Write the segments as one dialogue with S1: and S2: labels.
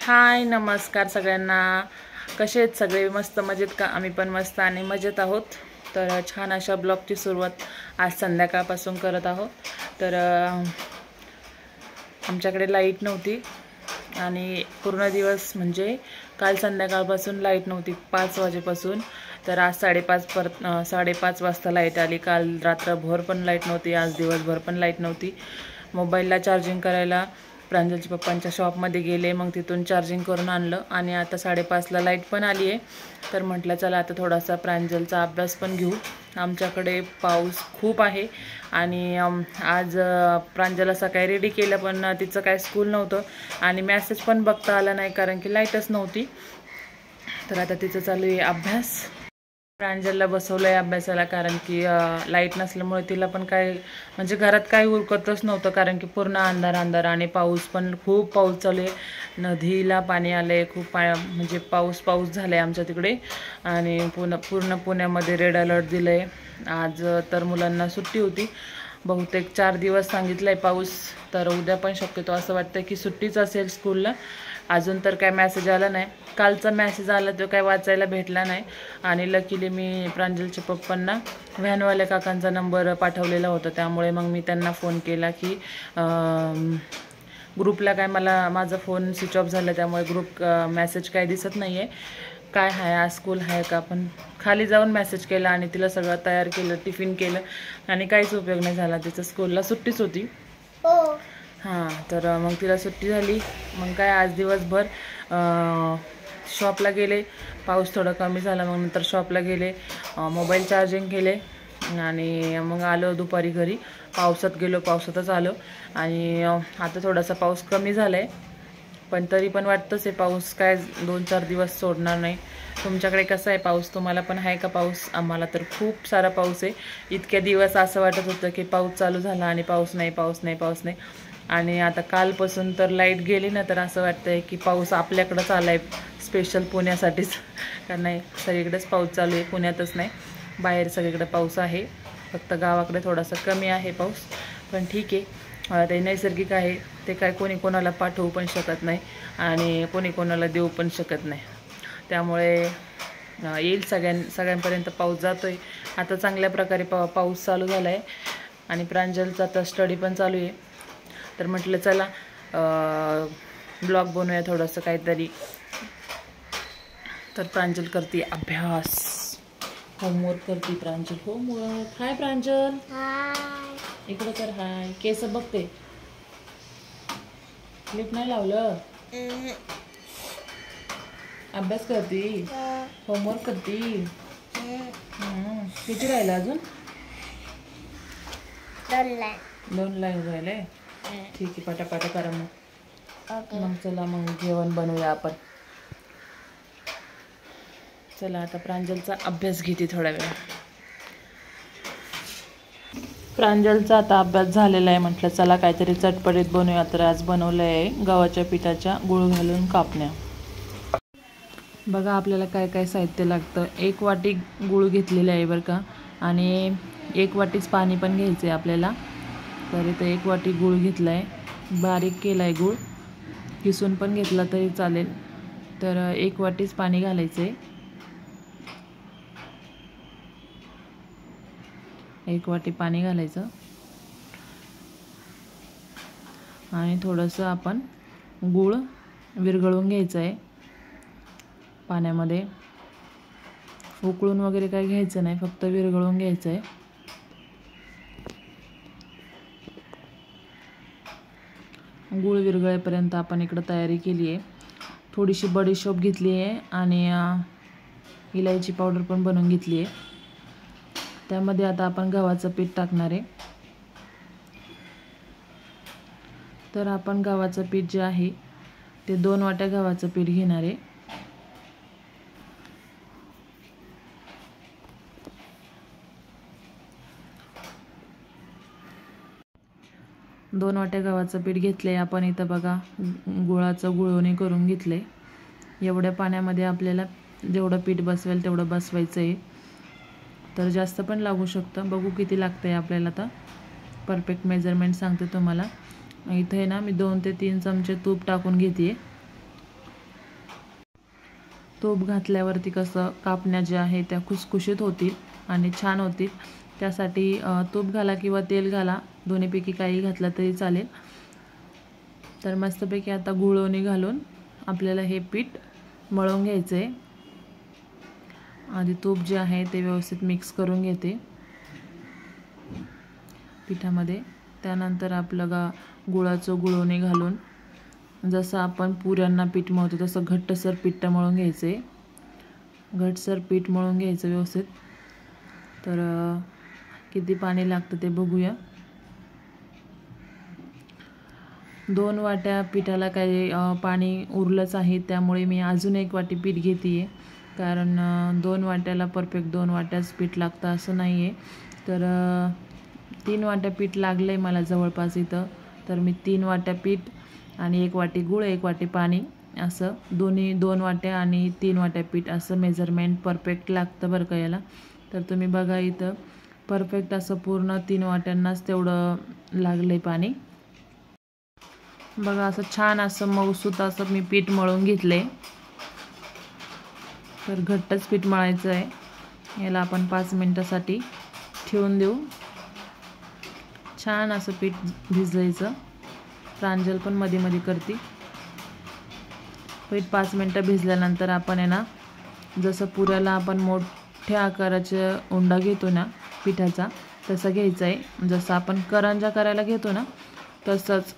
S1: हाय नमस्कार सगळ्यांना. कसे आहेत सगळे? मस्त मजेत का? आम्ही पण मस्त आणि मजेत आहोत. तर छान अशा ब्लॉगची सुरुवात आज संध्याकाळपासून करत आहोत. तर आमच्याकडे लाईट नव्हती आणि पूर्ण दिवस म्हणजे काल संध्याकाळपासून लाईट नव्हती 5 वाजेपासून. तर आज 5:30 वाजता लाईट आली. काल रात्रभर पण लाईट नव्हती, आज दिवसभर पण लाईट नव्हती. मोबाईलला चार्जिंग करायला प्रांजलच्या पप्पांच्या शॉपमध्ये गेले, मग तिथून चार्जिंग करून आणलं आणि आता 5:30ला लाईट पण आली आहे. तर म्हटलं चला आता थोडासा प्रांजलचा अभ्यास पण घेऊ. आमच्याकडे पाऊस खूप आहे आणि आज प्रांजलला सकाळी रेडी केलं पण तिचं काय स्कूल नव्हतं आणि मेसेज पण बघता आला नाही कारण की लाईटच नव्हती. तर आता तिचं चालू आहे अभ्यास. प्रांजलला बसवलं आहे अभ्यासाला कारण की लाईट नसल्यामुळे तिला पण काय म्हणजे घरात काही उरकतच नव्हतं कारण की पूर्ण अंधार आणि पाऊस पण खूप पाऊस चालू आहे. नदीला पाणी आलं आहे खूप, म्हणजे पाऊस झाला आहे आमच्या तिकडे. आणि पूर्ण पुण्यामध्ये रेड अलर्ट दिलं आहे. आज तर मुलांना सुट्टी होती, बहुतेक 4 दिवस सांगितलं आहे पाऊस. तर उद्या पण शक्यतो असं वाटतं की सुट्टीच असेल स्कूलला. अजून तर काय मेसेज आला नाही. कालचा मेसेज आला तो काय वाचायला भेटला नाही आणि लकीली मी प्रांजलच्या पप्पांना व्हॅनवाल्या काकांचा नंबर पाठवलेला होता, त्यामुळे मग मी त्यांना फोन केला की ग्रुपला काय माझा फोन स्विच ऑफ झाला त्यामुळे ग्रुप मेसेज काय दिसत नाही आहे. काय आहे आज स्कूल आहे का? पण खाली जाऊन मेसेज केला आणि तिला सगळं तयार केलं, टिफिन केलं आणि काहीच उपयोग नाही झाला. तिचं स्कूलला सुट्टीच होती. हां, तर मग तिला सुट्टी झाली. मग काय आज दिवसभर शॉपला गेले. पाऊस थोडा कमी झाला मग नंतर शॉपला गेले, मोबाईल चार्जिंग केले आणि मग आलो दुपारी घरी. पावसात गेलो, पावसातच आलो आणि आता थोडासा पाऊस कमी झाला आहे पण तरी पण वाटतंच आहे पाऊस काय 2-4 दिवस सोडणार नाही. तुमच्याकडे कसा आहे पाऊस? तुम्हाला पण आहे का पाऊस? आम्हाला तर खूप सारा पाऊस आहे. इतक्या दिवस असं वाटत होतं की पाऊस चालू झाला आणि पाऊस नाही. आणि आता कालपासून तर लाईट गेली ना तर असं वाटतं आहे की पाऊस आपल्याकडंच आला आहे, स्पेशल पुण्यासाठीच. कारण नाही सगळीकडेच पाऊस चालू आहे, पुण्यातच नाही, बाहेर सगळीकडे पाऊस आहे. फक्त गावाकडे थोडासा कमी आहे पाऊस, पण ठीक आहे. ते नैसर्गिक आहे, ते काय कोणी कोणाला पाठवू पण शकत नाही आणि कोणी कोणाला देऊ पण शकत नाही. त्यामुळे येईल सगळ्यांपर्यंत पाऊस जातो आहे. आता चांगल्या प्रकारे पाऊस चालू झाला आहे आणि प्रांजलचा आता स्टडी पण चालू आहे. तर म्हटलं चला ब्लॉग बनवूया थोडंसं काहीतरी. तर प्रांजल करते अभ्यास, होमवर्क करते प्रांजल. होमवर्क. हाय प्रांजल, इकडं कर. हाय. केस बघते, क्लिप नाही लावलं. अभ्यास करते, होमवर्क करते. किती राहिलं अजून? 2 लाईन राहिले. ठीक आहे, पाटापाटा करा मग चला मग जेवण बनवूया आपण. चला आता प्रांजलचा अभ्यास घेते थोडा वेळ. प्रांजलचा आता अभ्यास झालेला आहे. म्हटलं चला काहीतरी चटपटीत बनवूया. तर आज बनवलं आहे गव्हाच्या पिठाच्या गुळ घालून कापण्या. बघा आपल्याला काय काय साहित्य लागतं. 1 वाटी गूळ घेतलेलं आहे बरं का, आणि 1 वाटीच पाणी पण घ्यायचं आहे आपल्याला. तर इथं 1 वाटी गूळ घेतला आहे, बारीक केला आहे गूळ, किसून पण घेतला तरी चालेल. तर 1 वाटीच पाणी घालायचं आहे. 1 वाटी पाणी घालायचं आणि थोडंसं आपण गूळ विरघळून घ्यायचं आहे पाण्यामध्ये. उकळून वगैरे काही घ्यायचं नाही, फक्त विरघळून घ्यायचं आहे. गूळ विरघळेपर्यंत आपण इकडं तयारी केली आहे. थोडीशी बडीशोप घेतली आहे आणि इलायची पावडर पण बनवून घेतली आहे. त्यामध्ये आता आपण गव्हाचं पीठ टाकणार आहे. तर आपण गव्हाचं पीठ जे आहे ते 2 वाट्या गव्हाचं पीठ घेणार आहे. दोन वाट्या गव्हाचं पीठ घेतलं आहे आपण. इथं बघा गुळाचं गुळवणी करून घेतलं आहे. एवढ्या पाण्यामध्ये आपल्याला जेवढं पीठ बसवेल तेवढं बसवायचं आहे. तर जास्त पण लागू शकतं, बघू किती लागतं आहे आपल्याला. आता परफेक्ट मेजरमेंट सांगते तुम्हाला. इथे ना मी 2 ते 3 चमचे तूप टाकून घेते. तूप घातल्यावरती कसं कापण्या ज्या आहेत त्या खुसखुशीत होतील आणि छान होतील. त्यासाठी तूप घाला किंवा तेल घाला, दोन्हीपैकी काही घातलं तरी चालेल. तर मस्तपैकी आता गुळवणी घालून आपल्याला हे पीठ मळून घ्यायचं आहे. आधी तूप जे आहे ते व्यवस्थित मिक्स करून घेते पिठामध्ये. त्यानंतर आपलं गुळाचं गुळवणी घालून जसं आपण पुऱ्यांना पीठ मळतो तसं घट्टसर पीठ मळून घ्यायचं आहे. घट्टसर पीठ मळून घ्यायचं व्यवस्थित. तर किती पाणी लागतं ते बघूया. 2 वाट्या पिठाला काही पाणी उरलंच आहे, त्यामुळे मी अजून 1 वाटी पीठ घेते आहे. कारण 2 वाट्याला परफेक्ट 2 वाट्याच पीठ लागतं असं नाही आहे. तर 3 वाट्या पीठ लागलं आहे मला जवळपास इथं. तर मी 3 वाट्या पीठ आणि 1 वाटी गूळ 1 वाटी पाणी असं दोन्ही 2 वाट्या आणि 3 वाट्या पीठ असं मेजरमेंट परफेक्ट लागतं बरं का याला. तर तुम्ही बघा इथं परफेक्ट असं पूर्ण 3 वाट्यांनाच तेवढं लागलं आहे पाणी. बघा असं छान असं मऊसूत असं मी पीठ मळून घेतलं आहे. तर घट्टच पीठ मळायचं आहे. याला आपण 5 मिनटासाठी ठेवून देऊ. छान असं पीठ भिजवायचं. प्रांजल पण मध्ये मध्ये करते. पीठ 5 मिनटं भिजल्यानंतर आपण आहे ना, जसं पुऱ्याला आपण मोठ्या आकाराचा उंडा घेतो ना पिठाचा, तसा घ्यायचा आहे. जसं आपण करंजा करायला घेतो ना तसंच.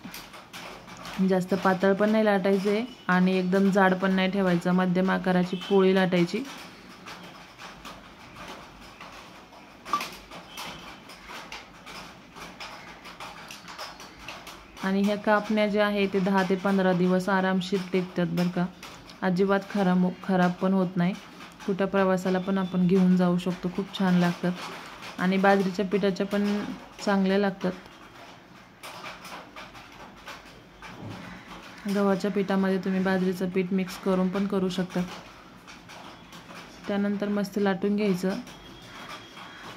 S1: जास्त पातळ पण नाही लाटायचं आहे आणि एकदम जाड पण नाही ठेवायचं. मध्यम आकाराची पोळी लाटायची. आणि ह्या कापण्या ज्या आहेत ते 10 ते 15 दिवस आरामशीर टिकतात बरं का. अजिबात खराब पण होत नाही. कुठं प्रवासाला पण आपण घेऊन जाऊ शकतो. खूप छान लागतात. आणि बाजरीच्या पिठाच्या पण चांगल्या लागतात. गव्हाच्या पिठामध्ये तुम्ही बाजरीचं पीठ मिक्स करून पण करू शकता. त्यानंतर मस्त लाटून घ्यायचं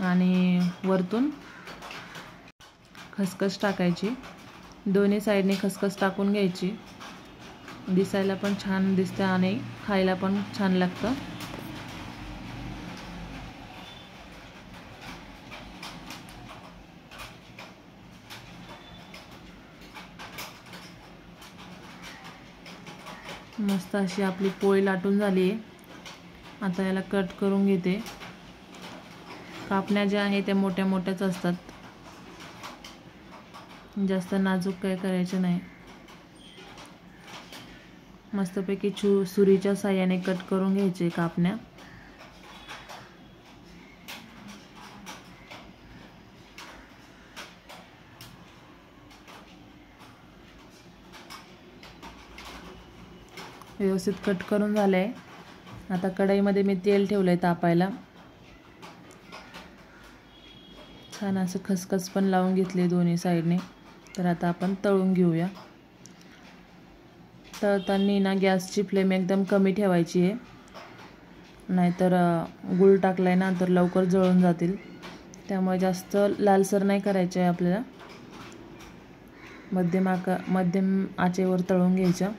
S1: आणि वरतून खसखस टाकायची. दोन्ही साईडने खसखस टाकून घ्यायची. दिसायला पण छान दिसते आणि खायला पण छान लागतं. मस्त अशी आपली पोळी लाटून झाली आहे. आता याला कट करून घेते. कापण्या ज्या आहेत त्या मोठ्या मोठ्याच असतात. जास्त नाजूक काय करायचे नाही. मस्तपैकी सुरीच्या साहाय्याने कट करून घ्यायचे कापण्या. व्यवस्थित कट करून झालंय. आता कढईमध्ये मी तेल ठेवलंय तापायला. छान असं खसखस पण लावून घेतली दोन्ही साईडने. तर आता आपण तळून घेऊया. तळताना ना गॅसची फ्लेम एकदम कमी ठेवायची आहे, नाहीतर गूळ टाकलाय ना तर लवकर जळून जातील. त्यामुळे जास्त लालसर नाही करायचे आहे आपल्याला. मध्यम आचेवर तळून घ्यायचं.